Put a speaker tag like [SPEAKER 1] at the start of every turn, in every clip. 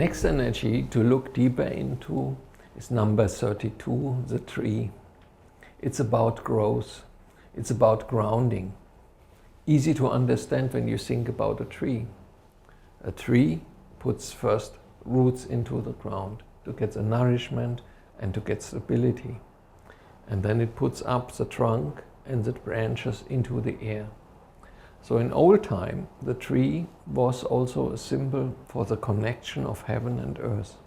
[SPEAKER 1] next energy to look deeper into is number 32, the tree. It's about growth. It's about grounding. Easy to understand when you think about a tree. A tree puts first roots into the ground to get the nourishment and to get stability. And then it puts up the trunk and the branches into the air. So in old time, the tree was also a symbol for the connection of heaven and earth.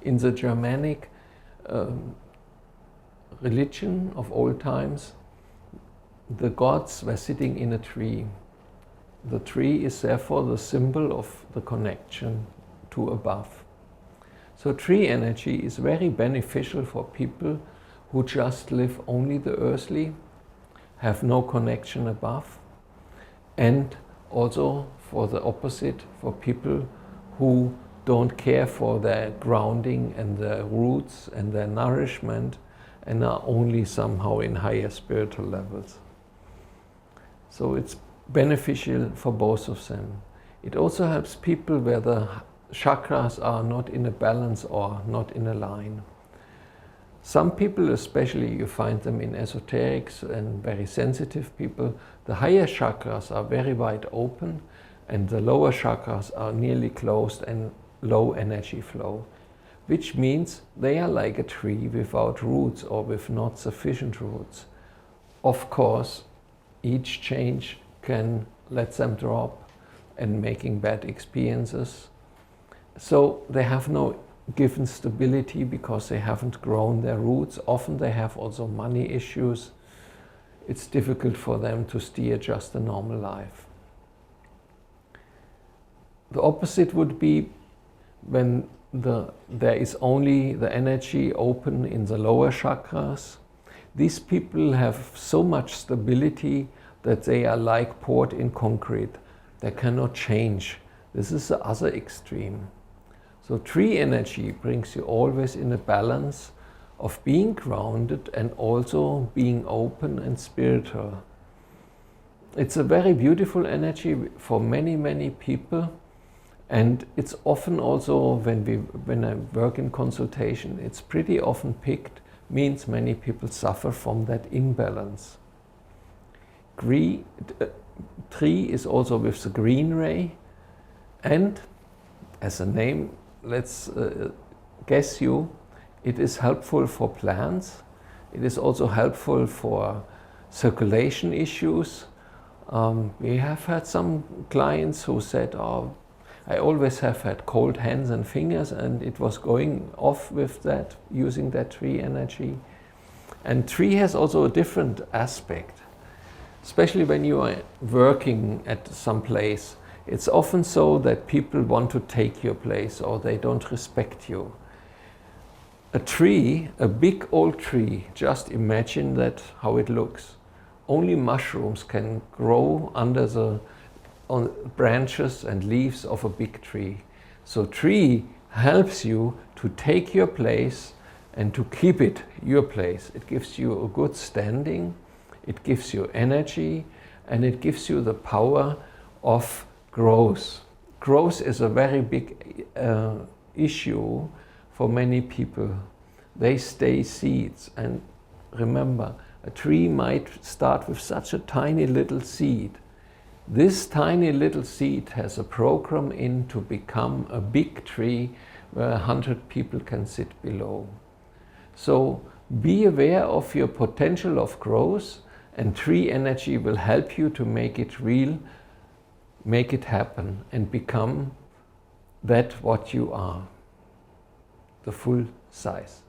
[SPEAKER 1] In the Germanic religion of old times, the gods were sitting in a tree. The tree is therefore the symbol of the connection to above. So tree energy is very beneficial for people who just live only the earthly, have no connection above, and also for the opposite, for people who don't care for their grounding and their roots and their nourishment and are only somehow in higher spiritual levels. So it's beneficial for both of them. It also helps people where the chakras are not in a balance or not in a line. Some people, especially you find them in esoterics and very sensitive people, the higher chakras are very wide open and the lower chakras are nearly closed and low energy flow, which means they are like a tree without roots or with not sufficient roots. Of course, each change can let them drop and making bad experiences. So they have no given stability because they haven't grown their roots. Often they have also money issues. It's difficult for them to steer just a normal life. The opposite would be when there is only the energy open in the lower chakras. These people have so much stability that they are like poured in concrete. They cannot change. This is the other extreme. So tree energy brings you always in a balance of being grounded and also being open and spiritual. It's a very beautiful energy for many, many people. And it's often also, when I work in consultation, it's pretty often picked, means many people suffer from that imbalance. Tree is also with the green ray, and as a name, let's guess you, it is helpful for plants. It is also helpful for circulation issues. We have had some clients who said, oh, I always have had cold hands and fingers, and it was going off with that, using that tree energy. And tree has also a different aspect, especially when you are working at some place. It's often so that people want to take your place or they don't respect you. A tree, a big old tree, just imagine that how it looks. Only mushrooms can grow under the branches and leaves of a big tree. So tree helps you to take your place and to keep it your place. It gives you a good standing, it gives you energy, and it gives you the power of growth. Growth is a very big issue for many people. They stay seeds, and remember, a tree might start with such a tiny little seed. This tiny little seed has a program in to become a big tree where 100 people can sit below. So be aware of your potential of growth, and tree energy will help you to make it real, make it happen, and become that what you are, the full size.